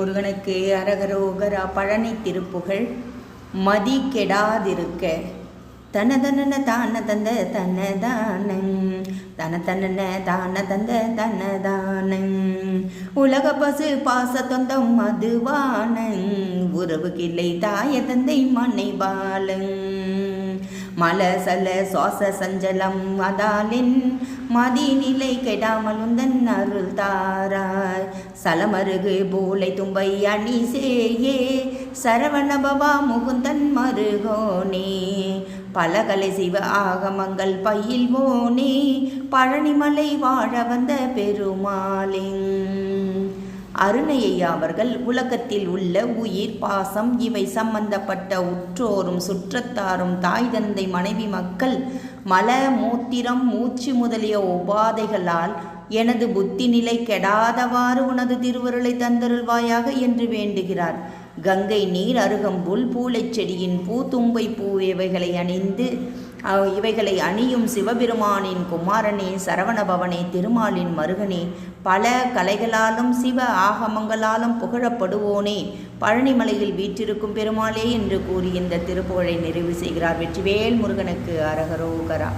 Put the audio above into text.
முருகனுக்கு அரகரோகரா. பழனி திருப்புகழ். மதி கெடாதிருக்க. தனதன தான தந்த தன்னதானங் தன தன்னன தான தந்த தன்னதானங் உலக பசு பாச தொந்தம் மதுவானங் உறவு கிளை தாய தந்தை மனை பாலங் மலசல சுவாச சஞ்சலம் அதாலின் மதிநிலை கெடாமலுந்தன் அருள் தாராய் சலமருகு பூலை தும்பை அணி சேயே சரவணபவா முகுந்தன் மருகோனே பலகலை சிவ ஆகமங்கள் பயில்வோனே பழனிமலை வாழ வந்த பெருமாளின் அருணையா அவர்கள் உலகத்தில் உள்ள உயிர் பாசம் இவை சம்பந்தப்பட்ட உற்றோரும் சுற்றத்தாரும் தாய் தந்தை மனைவி மக்கள் மல மூத்திரம் மூச்சு முதலிய உபாதைகளால் எனது புத்தி நிலை கெடாதவாறு உனது திருவருளை தந்தருள்வாயாக என்று வேண்டுகிறார். கங்கை நீர் அருகம்புல் பூளைச் செடியின் பூ தும்பை பூ இவைகளை அணியும் சிவபெருமானின் குமாரனே சரவணபவனே திருமாலின் மருகனே பல கலைகளாலும் சிவ ஆகமங்களாலும் புகழப்படுவோனே பழனிமலையில் வீற்றிருக்கும் பெருமாளே என்று கூறி இந்த திருப்புகழை நிறைவு செய்கிறார். வெற்றிவேல் முருகனுக்கு அரகரோகரா.